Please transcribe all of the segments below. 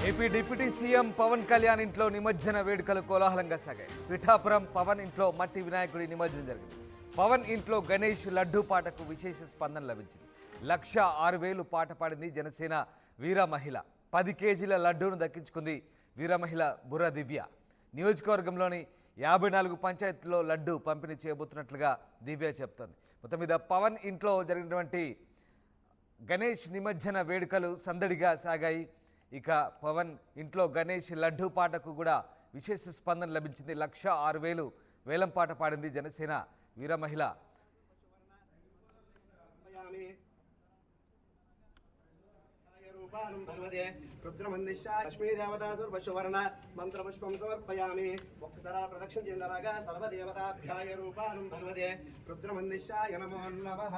AP deputy CM Pawan Kalyan ఇంట్లో నిమజ్జన వేడుకలు కోలాహలంగా సాగాయి. పిఠాపురం పవన్ ఇంట్లో మట్టి వినాయకుడి నిమజ్జనం జరిగింది. పవన్ ఇంట్లో గణేష్ లడ్డూ పాటకు విశేష స్పందన లభించింది. 1,06,000 పాట పాడింది జనసేన వీర మహిళ. 10 కేజీల లడ్డూను దక్కించుకుంది వీర మహిళ బుర్ర దివ్య. నియోజకవర్గంలోని 54 పంచాయతీల్లో లడ్డూ పంపిణీ చేయబోతున్నట్లుగా దివ్య చెప్తోంది. మొత్తం మీద పవన్ ఇంట్లో జరిగినటువంటి గణేష్ నిమజ్జన వేడుకలు సందడిగా సాగాయి. ఇక పవన్ ఇంట్లో గణేష్ లడ్డూ పాటకు కూడా విశేష స్పందన లభించింది. 1,06,000 వేలం పాట పాడింది జనసేన వీర మహిళ. లక్ష్మీదేవతాసుర్వశువర్ణ మంత్రపుష్పం సమర్పయామి. ఒక్కసారి ప్రదక్షిణ చెందలాగా సర్వదేవతాభ్యాయ రూపానం భగవదే రుద్రమందిశాయ నమో నమః.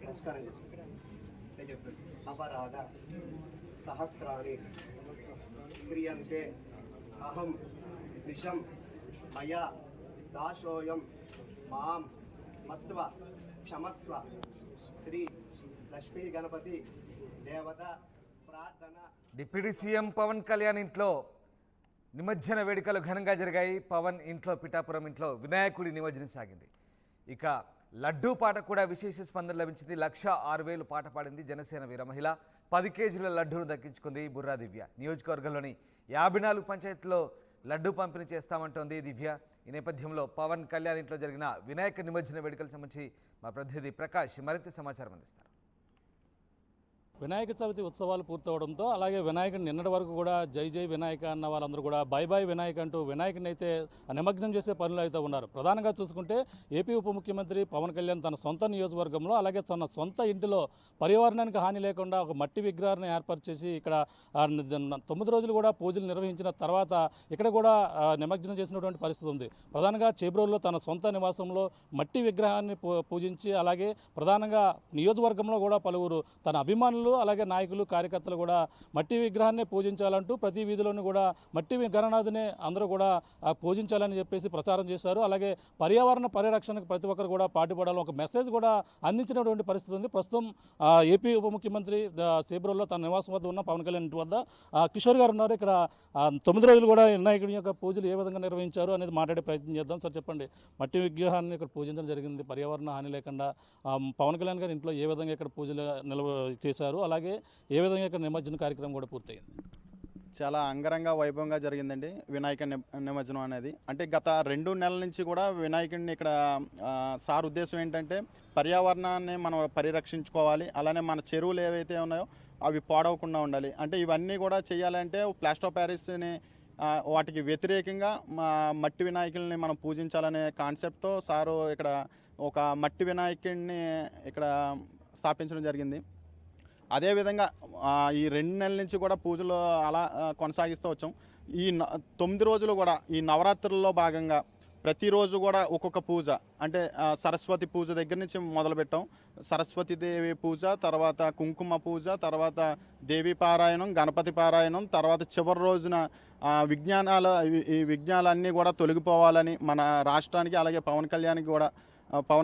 నమస్కారం చేసుకుంటాం. అపరాధ సహస్రాన్ని క్రియంతే అహం విషం మయా దాశోయం మాం మత్వ క్షమస్వ. శ్రీ లక్ష్మీ గణపతి దేవత ప్రార్థన. డిప్యూటీ సీఎం పవన్ కళ్యాణ్ ఇంట్లో నిమజ్జన వేడుకలు ఘనంగా జరిగాయి. పవన్ ఇంట్లో పిఠాపురం ఇంట్లో వినాయకుడి నిమజ్జనం సాగింది. ఇక లడ్డూ పాట కూడా విశేష స్పందన లభించింది. 1,06,000 పాట పాడింది జనసేన వీర మహిళ. 10 కేజీల లడ్డూను దక్కించుకుంది బుర్రా దివ్య. నియోజకవర్గంలోని 54 పంచాయతీల్లో లడ్డూ పంపిణీ చేస్తామంటోంది దివ్య. ఈ నేపథ్యంలో పవన్ కళ్యాణ్ ఇంట్లో జరిగిన వినాయక నిమజ్జన వేడుకలకు సంబంధించి మా ప్రతినిధి ప్రకాష్ మరింత సమాచారం అందిస్తారు. వినాయక చవితి ఉత్సవాలు పూర్తవడంతో అలాగే వినాయకుని నిన్నటి వరకు కూడా జై జై వినాయక అన్న వాళ్ళందరూ కూడా బై బై వినాయక అంటూ వినాయకుని అయితే నిమగ్నం చేసే పనులు అయితే ఉన్నారు. ప్రధానంగా చూసుకుంటే ఏపీ ఉప ముఖ్యమంత్రి పవన్ కళ్యాణ్ తన సొంత నియోజకవర్గంలో అలాగే తన సొంత ఇంటిలో పర్యావరణానికి హాని లేకుండా ఒక మట్టి విగ్రహాన్ని ఏర్పాటు చేసి ఇక్కడ 9 రోజులు కూడా పూజలు నిర్వహించిన తర్వాత ఇక్కడ కూడా నిమజ్జనం చేసినటువంటి పరిస్థితి ఉంది. ప్రధానంగా చేబ్రోలులో తన సొంత నివాసంలో మట్టి విగ్రహాన్ని పూజించి అలాగే ప్రధానంగా నియోజకవర్గంలో కూడా పలువురు తన అభిమానులు అలాగే నాయకులు కార్యకర్తలు కూడా మట్టి విగ్రహాన్ని పూజించాలంటూ ప్రతి వీధిలోనూ కూడా మట్టి గణనాథుని అందరూ కూడా పూజించాలని చెప్పేసి ప్రచారం చేశారు. అలాగే పర్యావరణ పరిరక్షణకు ప్రతి ఒక్కరు కూడా పాటుపడాలని ఒక మెసేజ్ కూడా అందించినటువంటి పరిస్థితి ఉంది. ప్రస్తుతం ఏపీ ఉప ముఖ్యమంత్రి చేబ్రోల్లో తన నివాసం వద్ద ఉన్న పవన్ కళ్యాణ్ ఇంటి వద్ద కిషోర్ గారు ఉన్నారు. ఇక్కడ 9 రోజులు కూడా వినాయకుడి యొక్క పూజలు ఏ విధంగా నిర్వహించారు అనేది మాట్లాడే ప్రయత్నం చేద్దాం. సార్ చెప్పండి, మట్టి విగ్రహాన్ని ఇక్కడ పూజించడం జరిగింది పర్యావరణ హాని లేకుండా. పవన్ కళ్యాణ్ గారి ఇంట్లో ఏ విధంగా ఇక్కడ పూజలు చేశారు, అలాగే ఏ విధంగా ఇక్కడ నిమజ్జన కార్యక్రమం కూడా పూర్తయింది? చాలా అంగరంగ వైభవంగా జరిగిందండి వినాయక నిమజ్జనం అనేది. అంటే గత 2 నెలల నుంచి కూడా వినాయకుడిని ఇక్కడ సార్ ఉద్దేశం ఏంటంటే పర్యావరణాన్ని మనం పరిరక్షించుకోవాలి, అలానే మన చెరువులు ఏవైతే ఉన్నాయో అవి పాడవకుండా ఉండాలి. అంటే ఇవన్నీ కూడా చేయాలంటే ప్లాస్టర్ ఆఫ్ ప్యారిస్ని వాటికి వ్యతిరేకంగా మట్టి వినాయకుల్ని మనం పూజించాలనే కాన్సెప్ట్తో సారు ఇక్కడ ఒక మట్టి వినాయకుడిని ఇక్కడ స్థాపించడం జరిగింది. అదేవిధంగా ఈ 2 నెలల నుంచి కూడా పూజలు అలా కొనసాగిస్తూ వచ్చాం. ఈ 9 రోజులు కూడా ఈ నవరాత్రుల్లో భాగంగా ప్రతిరోజు కూడా ఒక్కొక్క పూజ, అంటే సరస్వతి పూజ దగ్గర నుంచి మొదలుపెట్టాం. సరస్వతీదేవి పూజ, తర్వాత కుంకుమ పూజ, తర్వాత దేవి పారాయణం, గణపతి పారాయణం, తర్వాత చివరి రోజున ఈ విఘ్నాలన్నీ కూడా తొలగిపోవాలని మన రాష్ట్రానికి అలాగే పవన్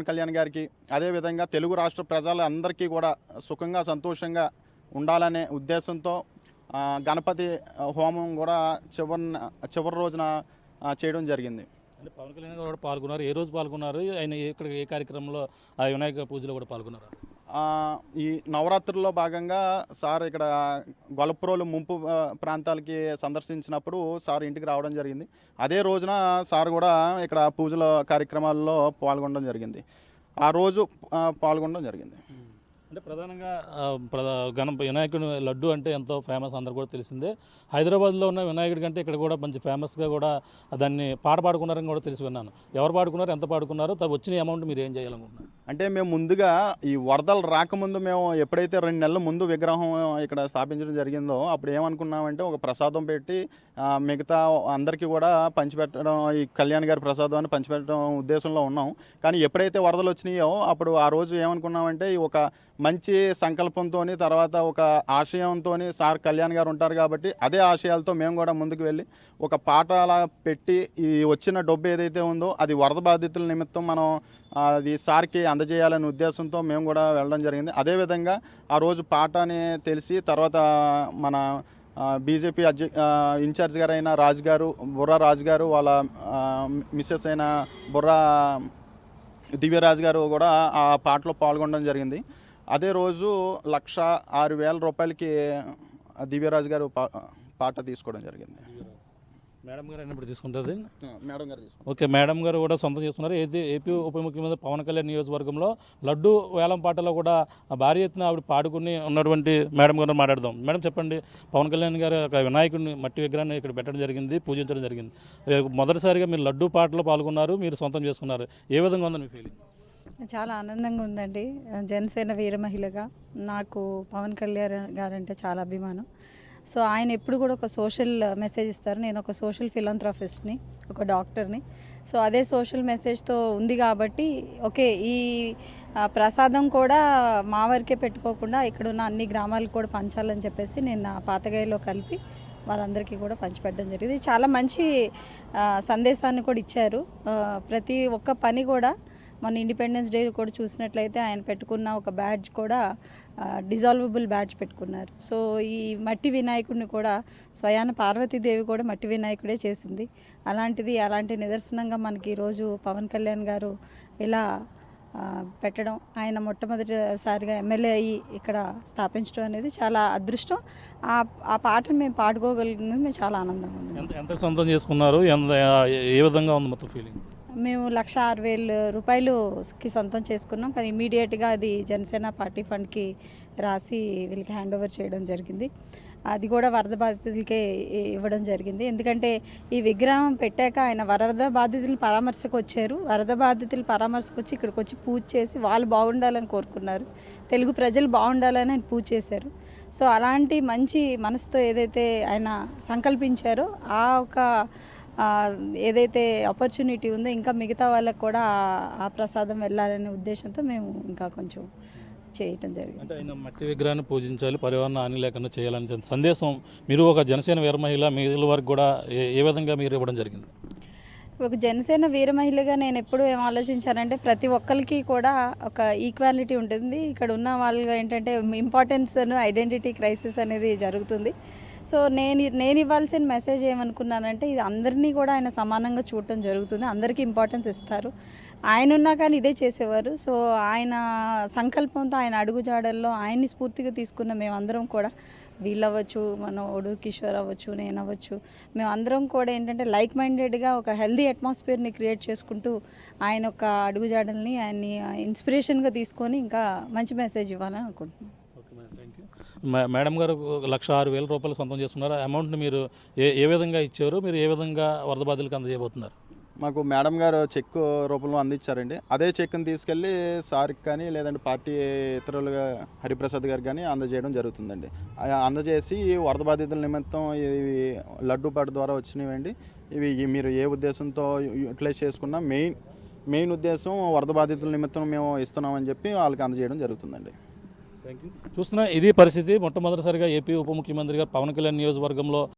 కళ్యాణ్ గారికి అదేవిధంగా తెలుగు రాష్ట్ర ప్రజలందరికీ కూడా సుఖంగా సంతోషంగా ఉండాలనే ఉద్దేశంతో గణపతి హోమం కూడా చివరి రోజున చేయడం జరిగింది. అంటే పవన్ కళ్యాణ్ గారు కూడా పాల్గొన్నారు. ఏ రోజు పాల్గొన్నారు? ఆయన ఇక్కడ ఏ కార్యక్రమంలో ఆ వినాయక పూజలో కూడా పాల్గొన్నారు? ఈ నవరాత్రుల్లో భాగంగా సార్ ఇక్కడ గొల్లప్రోలు ముంపు ప్రాంతాలకి సందర్శించినప్పుడు సార్ ఇంటికి రావడం జరిగింది. అదే రోజున సార్ కూడా ఇక్కడ పూజల కార్యక్రమాల్లో పాల్గొనడం జరిగింది. ఆ రోజు పాల్గొనడం జరిగింది. అంటే ప్రధానంగా వినాయకుడి లడ్డు అంటే ఎంతో ఫేమస్, అందరు కూడా తెలిసిందే. హైదరాబాద్లో ఉన్న వినాయకుడి కంటే ఇక్కడ కూడా మంచి ఫేమస్గా కూడా దాన్ని పాట పాడుకున్నారని కూడా తెలిసి విన్నాను. ఎవరు పాడుకున్నారు, ఎంత పాడుకున్నారు, వచ్చిన అమౌంట్ మీరు ఏం చేయాలనుకుంటున్నారు? అంటే మేము ముందుగా ఈ వరదలు రాకముందు మేము ఎప్పుడైతే 2 నెలల ముందు విగ్రహం ఇక్కడ స్థాపించడం జరిగిందో అప్పుడు ఏమనుకున్నామంటే ఒక ప్రసాదం పెట్టి మిగతా అందరికీ కూడా పంచిపెట్టడం, ఈ కళ్యాణ్ గారి ప్రసాదాన్ని పంచిపెట్టడం ఉద్దేశంలో ఉన్నాం. కానీ ఎప్పుడైతే వరదలు వచ్చినాయో అప్పుడు ఆ రోజు ఏమనుకున్నామంటే ఒక మంచి సంకల్పంతో తర్వాత ఒక ఆశయంతో సార్ కళ్యాణ్ గారు ఉంటారు కాబట్టి అదే ఆశయాలతో మేము కూడా ముందుకు వెళ్ళి ఒక పాట అలా పెట్టి ఈ వచ్చిన డబ్బు ఏదైతే ఉందో అది వరద బాధితుల నిమిత్తం మనం అది సార్కి అందజేయాలనే ఉద్దేశంతో మేము కూడా వెళ్ళడం జరిగింది. అదేవిధంగా ఆ రోజు పాట అని తెలిసి తర్వాత మన బీజేపీ ఇన్ఛార్జ్ గారైన బుర్రా రాజు గారు వాళ్ళ మిస్సెస్ అయిన బుర్రా దివ్యరాజు గారు కూడా ఆ పాటలో పాల్గొనడం జరిగింది. అదే రోజు 1,06,000 రూపాయలకి దివ్యరాజు గారు పాట తీసుకోవడం జరిగింది. మేడం గారు అయినప్పుడు తీసుకుంటుంది. మేడం గారు ఓకే, మేడం గారు కూడా సొంతం చేస్తున్నారు. ఏపీ ఉప ముఖ్యమంత్రి పవన్ కళ్యాణ్ నియోజకవర్గంలో లడ్డు వేలం పాటలో కూడా భారీ ఎత్తున ఆవిడ పాడుకుని ఉన్నటువంటి మేడం గారు మాట్లాడదాం. మేడం చెప్పండి, పవన్ కళ్యాణ్ గారు ఒక వినాయకుడిని మట్టి విగ్రహాన్ని ఇక్కడ పెట్టడం జరిగింది, పూజించడం జరిగింది. మొదటిసారిగా మీరు లడ్డు పాటలో పాల్గొన్నారు, మీరు సొంతం చేసుకున్నారు. ఏ విధంగా ఉందని మీ ఫీలింగ్? చాలా ఆనందంగా ఉందండి. జనసేన వీర మహిళగా నాకు పవన్ కళ్యాణ్ గారంటే చాలా అభిమానం. సో ఆయన ఎప్పుడు కూడా ఒక సోషల్ మెసేజ్ ఇస్తారు. నేను ఒక సోషల్ ఫిలాంథ్రఫిస్ట్ని, ఒక డాక్టర్ని. సో అదే సోషల్ మెసేజ్తో ఉంది కాబట్టి ఓకే, ఈ ప్రసాదం కూడా మా వరకే పెట్టుకోకుండా ఇక్కడ ఉన్న అన్ని గ్రామాలకు కూడా పంచాలని చెప్పేసి నేను నా పాతగాయలో కలిపి వాళ్ళందరికీ కూడా పంచిపెట్టడం జరిగింది. చాలా మంచి సందేశాన్ని కూడా ఇచ్చారు. ప్రతి ఒక్క పని కూడా మన ఇండిపెండెన్స్ డే కూడా చూసినట్లయితే ఆయన పెట్టుకున్న ఒక బ్యాడ్జ్ కూడా డిజాల్వబుల్ బ్యాడ్జ్ పెట్టుకున్నారు. సో ఈ మట్టి వినాయకుడిని కూడా స్వయాన పార్వతీదేవి కూడా మట్టి వినాయకుడే చేసింది. అలాంటి నిదర్శనంగా మనకి ఈరోజు పవన్ కళ్యాణ్ గారు ఇలా పెట్టడం, ఆయన మొట్టమొదటిసారిగా ఎమ్మెల్యే అయ్యి ఇక్కడ స్థాపించడం అనేది చాలా అదృష్టం. ఆ పాటను మేము పాడుకోగలిగినది మేము చాలా ఆనందంగా ఉంది. ఎంత సొంతం చేసుకున్నారు? ఏ విధంగా ఉంది మొత్తం ఫీలింగ్? మేము 1,06,000 రూపాయలుకి సొంతం చేసుకున్నాం. కానీ ఇమీడియట్గా అది జనసేన పార్టీ ఫండ్కి రాసి వీళ్ళకి హ్యాండ్ ఓవర్ చేయడం జరిగింది. అది కూడా వరద బాధితులకే ఇవ్వడం జరిగింది. ఎందుకంటే ఈ విగ్రహం పెట్టాక ఆయన వరద బాధితులు పరామర్శకు వచ్చారు. వరద బాధితులు పరామర్శకు వచ్చి ఇక్కడికి వచ్చి పూజ చేసి వాళ్ళు బాగుండాలని కోరుకున్నారు. తెలుగు ప్రజలు బాగుండాలని ఆయన పూజ చేశారు. సో అలాంటి మంచి మనసుతో ఏదైతే ఆయన సంకల్పించారో ఆ ఒక ఏదైతే ఆపర్చునిటీ ఉందో ఇంకా మిగతా వాళ్ళకు కూడా ఆ ప్రసాదం వెళ్ళాలనే ఉద్దేశంతో మేము ఇంకా కొంచెం చేయటం జరిగింది. అంటే ఆయన మట్టి విగ్రహాన్ని పూజించాలి, పర్యావరణ హాని లేకుండా చేయాలని సందేశం మీరు ఒక జనసేన వీర మహిళ మిగిలిన వరకు కూడా ఏ విధంగా మీరు ఇవ్వడం జరిగింది? ఒక జనసేన వీర మహిళగా నేను ఎప్పుడు ఏం ఆలోచించానంటే ప్రతి ఒక్కరికి కూడా ఒక ఈక్వాలిటీ ఉంటుంది. ఇక్కడ ఉన్న వాళ్ళు ఏంటంటే ఇంపార్టెన్స్ ఐడెంటిటీ క్రైసిస్ అనేది జరుగుతుంది. సో నేను ఇవ్వాల్సిన మెసేజ్ ఏమనుకున్నానంటే ఇది అందరినీ కూడా ఆయన సమానంగా చూడటం జరుగుతుంది. అందరికీ ఇంపార్టెన్స్ ఇస్తారు. ఆయన ఉన్నా కానీ ఇదే చేసేవారు. సో ఆయన సంకల్పంతో ఆయన అడుగుజాడల్లో ఆయన్ని స్ఫూర్తిగా తీసుకున్న మేమందరం కూడా వీళ్ళవ్వచ్చు, మన ఒడూరు కిషోర్ అవ్వచ్చు, నేను అవ్వచ్చు, మేమందరం కూడా ఏంటంటే లైక్ మైండెడ్గా ఒక హెల్దీ అట్మాస్ఫియర్ని క్రియేట్ చేసుకుంటూ ఆయన ఒక అడుగుజాడల్ని ఆయన్ని ఇన్స్పిరేషన్గా తీసుకొని ఇంకా మంచి మెసేజ్ ఇవ్వాలని అనుకుంటున్నాను. మేడం గారు 1,06,000 రూపాయలు సొంతం చేసుకున్నారు. అమౌంట్ని మీరు ఏ విధంగా ఇచ్చారు? మీరు ఏ విధంగా వరద బాధితులకు అందజేయబోతున్నారు? మాకు మేడం గారు చెక్ రూపంలో అందించారండి. అదే చెక్ని తీసుకెళ్ళి సార్కి కానీ లేదంటే పార్టీ ఇతరులుగా హరిప్రసాద్ గారికి కానీ అందజేయడం జరుగుతుందండి. అందజేసి వరద బాధితుల నిమిత్తం ఇవి లడ్డు పాట ద్వారా వచ్చినవండి. ఇవి మీరు ఏ ఉద్దేశంతో యూటిలైజ్ చేసుకున్నా మెయిన్ ఉద్దేశం వరద బాధితుల నిమిత్తం మేము ఇస్తున్నామని చెప్పి వాళ్ళకి అందజేయడం జరుగుతుందండి. చూస్తున్నా ఇది పరిస్థితి. మొట్టమొదటిసారిగా ఏపీ ఉప ముఖ్యమంత్రిగా పవన్ కళ్యాణ్ నియోజకవర్గంలో